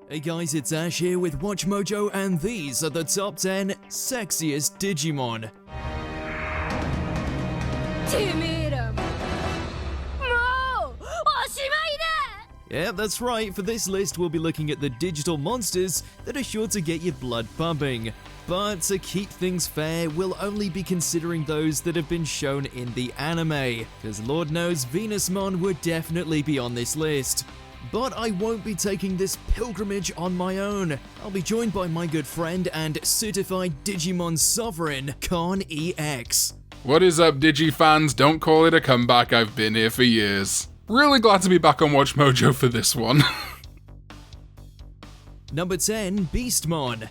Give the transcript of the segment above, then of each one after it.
Hey guys, it's Ash here with WatchMojo, and these are the top 10 sexiest Digimon. Yeah, that's right, for this list we'll be looking at the digital monsters that are sure to get your blood pumping. But to keep things fair, we'll only be considering those that have been shown in the anime, because Lord knows Venusmon would definitely be on this list. But I won't be taking this pilgrimage on my own. I'll be joined by my good friend and certified Digimon sovereign, Khan EX. What is up, Digi fans? Don't call it a comeback, I've been here for years. Really glad to be back on WatchMojo for this one. Number 10, Beastmon.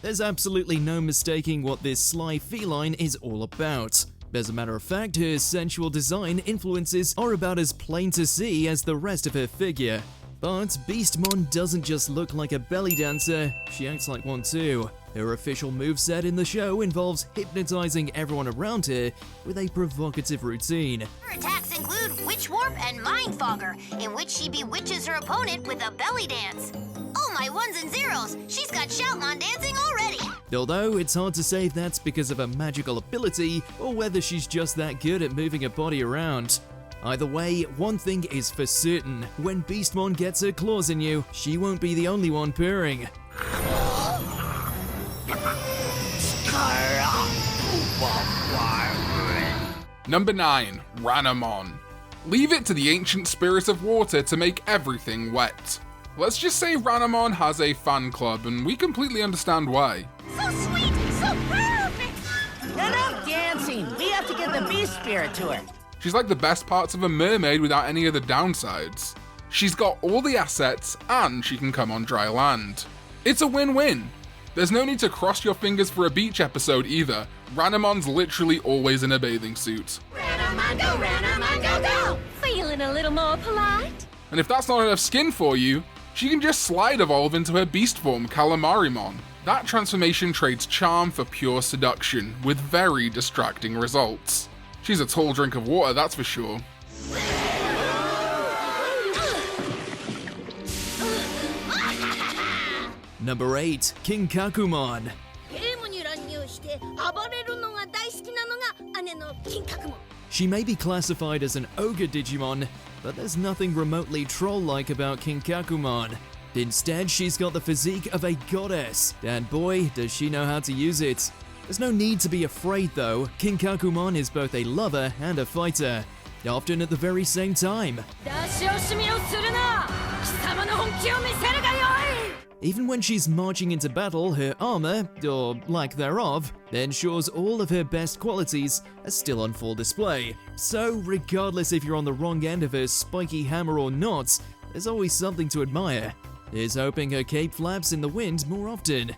There's absolutely no mistaking what this sly feline is all about. As a matter of fact, her sensual design influences are about as plain to see as the rest of her figure. But Beastmon doesn't just look like a belly dancer, she acts like one too. Her official moveset in the show involves hypnotizing everyone around her with a provocative routine. Her attacks include Witch Warp and Mind Fogger, in which she bewitches her opponent with a belly dance. Oh my ones and zeros, she's got Shoutmon dancing already! Although it's hard to say if that's because of a magical ability or whether she's just that good at moving her body around. Either way, one thing is for certain, when Beastmon gets her claws in you, she won't be the only one purring. Number 9, Ranamon. Leave it to the ancient spirit of water to make everything wet. Let's just say Ranamon has a fan club, and we completely understand why. So sweet, so perfect! Enough dancing! We have to get the beast spirit to her. She's like the best parts of a mermaid without any of the downsides. She's got all the assets, and she can come on dry land. It's a win-win. There's no need to cross your fingers for a beach episode either. Ranamon's literally always in a bathing suit. Ranamon, go, go! Feeling a little more polite? And if that's not enough skin for you, she can just slide evolve into her beast form, Calamarimon. That transformation trades charm for pure seduction, with very distracting results. She's a tall drink of water, that's for sure. Number 8, Kinkakumon. She may be classified as an ogre Digimon, but there's nothing remotely troll-like about Kinkakumon. Instead, she's got the physique of a goddess, and boy, does she know how to use it. There's no need to be afraid though, Kinkakumon is both a lover and a fighter, often at the very same time. Even when she's marching into battle, her armor, or lack thereof, ensures all of her best qualities are still on full display. So regardless if you're on the wrong end of her spiky hammer or not, there's always something to admire. Here's hoping her cape flaps in the wind more often.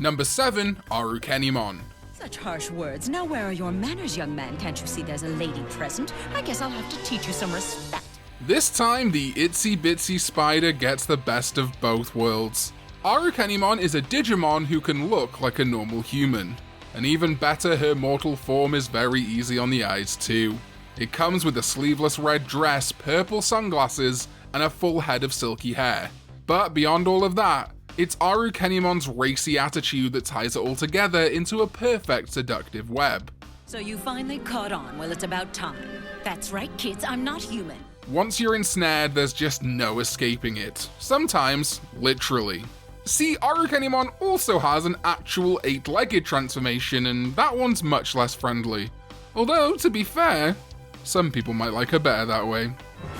Number 7, Arukenimon. Such harsh words. Now where are your manners, young man? Can't you see there's a lady present? I guess I'll have to teach you some respect. This time, the itsy-bitsy spider gets the best of both worlds. Arukenimon is a Digimon who can look like a normal human. And even better, her mortal form is very easy on the eyes too. It comes with a sleeveless red dress, purple sunglasses, and a full head of silky hair. But beyond all of that, it's Arukenimon's racy attitude that ties it all together into a perfect seductive web. So you finally caught on. Well, it's about time. That's right, kids, I'm not human. Once you're ensnared, there's just no escaping it. Sometimes, literally. See, Arukenimon also has an actual 8-legged transformation, and that one's much less friendly. Although, to be fair, some people might like her better that way.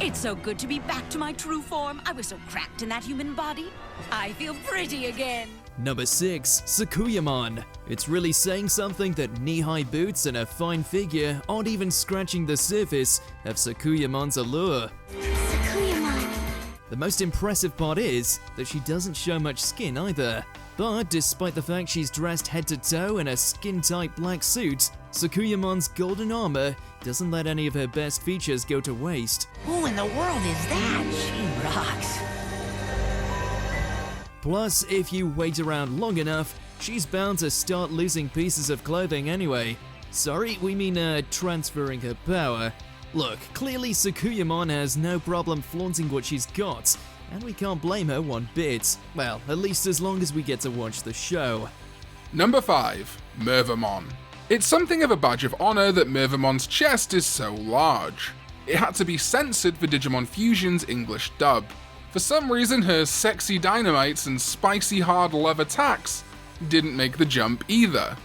It's so good to be back to my true form. I was so cramped in that human body. I feel pretty again. Number 6, Sakuyamon. It's really saying something that knee-high boots and a fine figure aren't even scratching the surface of Sakuyamon's allure. Sakuyamon. The most impressive part is that she doesn't show much skin either. But despite the fact she's dressed head to toe in a skin-tight black suit, Sakuyamon's golden armor doesn't let any of her best features go to waste. Who in the world is that? She rocks. Plus, if you wait around long enough, she's bound to start losing pieces of clothing anyway. Sorry, we mean transferring her power. Look, clearly Sakuyamon has no problem flaunting what she's got, and we can't blame her one bit. Well, at least as long as we get to watch the show. Number 5. Mervimon. It's something of a badge of honor that Mervimon's chest is so large. It had to be censored for Digimon Fusion's English dub. For some reason, her sexy dynamites and spicy hard love attacks didn't make the jump either.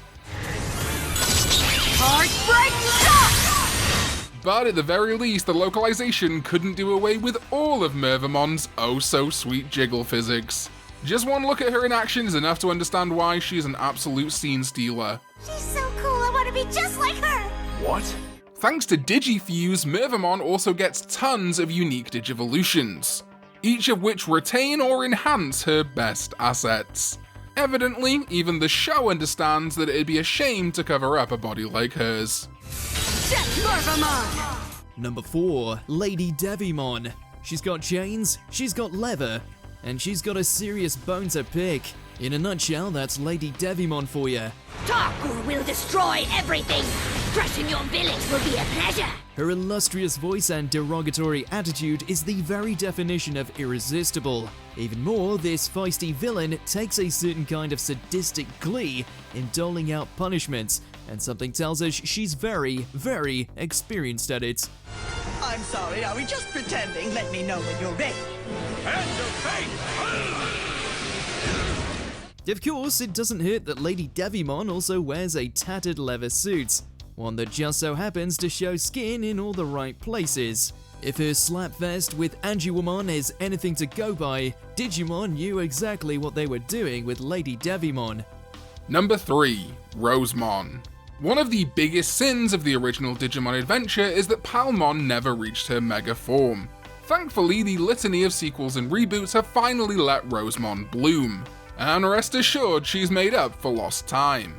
But at the very least, the localization couldn't do away with all of Mervimon's oh-so-sweet jiggle physics. Just one look at her in action is enough to understand why she's an absolute scene stealer. She's so cool, I want to be just like her! What? Thanks to Digifuse, Mervimon also gets tons of unique Digivolutions, each of which retain or enhance her best assets. Evidently, even the show understands that it'd be a shame to cover up a body like hers. Number 4, LadyDevimon. She's got chains, she's got leather, and she's got a serious bone to pick. In a nutshell, that's LadyDevimon for you. Taku will destroy everything! Crushing your village will be a pleasure! Her illustrious voice and derogatory attitude is the very definition of irresistible. Even more, this feisty villain takes a certain kind of sadistic glee in doling out punishments, and something tells us she's very, very experienced at it. I'm sorry, are we just pretending? Let me know when you're ready. Of course, it doesn't hurt that LadyDevimon also wears a tattered leather suit, one that just so happens to show skin in all the right places. If her slap vest with Angewomon is anything to go by, Digimon knew exactly what they were doing with LadyDevimon. Number 3. Rosemon. One of the biggest sins of the original Digimon Adventure is that Palmon never reached her mega form. Thankfully, the litany of sequels and reboots have finally let Rosemon bloom, and rest assured she's made up for lost time.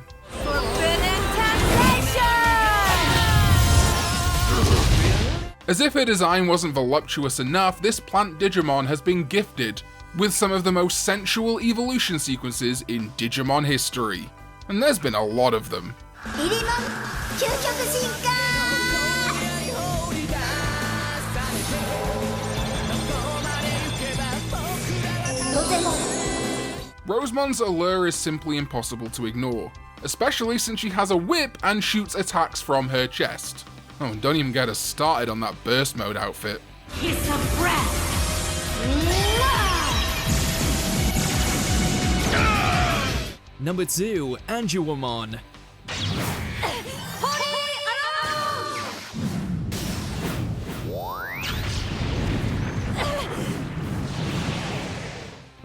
As if her design wasn't voluptuous enough, this plant Digimon has been gifted with some of the most sensual evolution sequences in Digimon history, and there's been a lot of them. Rosemon's allure is simply impossible to ignore, especially since she has a whip and shoots attacks from her chest. Oh, and don't even get us started on that burst mode outfit. Kiss of breath! Number 2, Angewomon.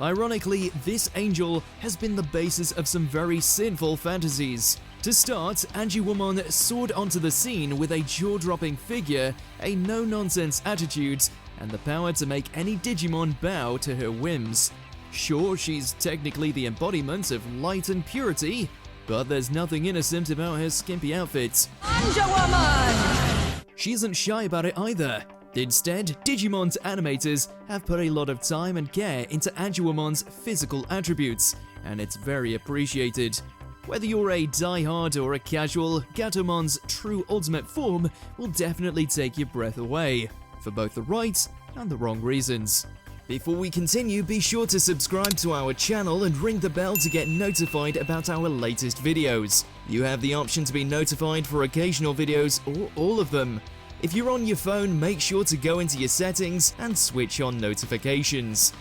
Ironically, this angel has been the basis of some very sinful fantasies. To start, Angewomon soared onto the scene with a jaw-dropping figure, a no-nonsense attitude, and the power to make any Digimon bow to her whims. Sure, she's technically the embodiment of light and purity, but there's nothing innocent about her skimpy outfits. Angewomon! She isn't shy about it either. Instead, Digimon's animators have put a lot of time and care into Angewomon's physical attributes, and it's very appreciated. Whether you're a die-hard or a casual, Gatomon's true ultimate form will definitely take your breath away, for both the right and the wrong reasons. Before we continue, be sure to subscribe to our channel and ring the bell to get notified about our latest videos. You have the option to be notified for occasional videos or all of them. If you're on your phone, make sure to go into your settings and switch on notifications.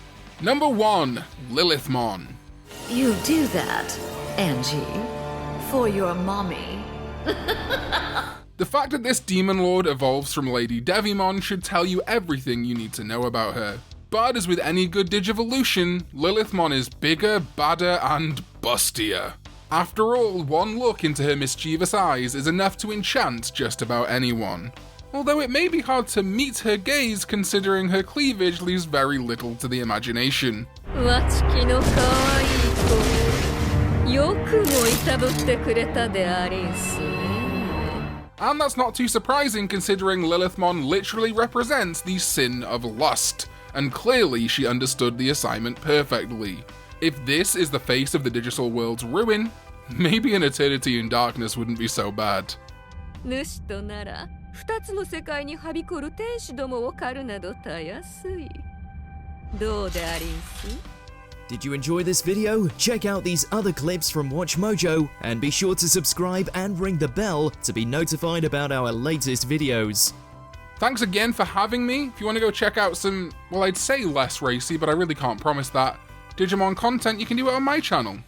Number 1. Lilithmon. You do that, Angie, for your mommy. The fact that this demon lord evolves from LadyDevimon should tell you everything you need to know about her. But as with any good Digivolution, Lilithmon is bigger, badder, and bustier. After all, one look into her mischievous eyes is enough to enchant just about anyone. Although it may be hard to meet her gaze considering her cleavage leaves very little to the imagination. And that's not too surprising considering Lilithmon literally represents the sin of lust, and clearly she understood the assignment perfectly. If this is the face of the digital world's ruin, maybe an eternity in darkness wouldn't be so bad. 主となら2つの世界にはびこる天使どもを狩るなどたやすい。どうでありんす？ Did you enjoy this video? Check out these other clips from WatchMojo and be sure to subscribe and ring the bell to be notified about our latest videos. Thanks again for having me. If you want to go check out some, well, I'd say less racy, but I really can't promise that, Digimon content, you can do it on my channel.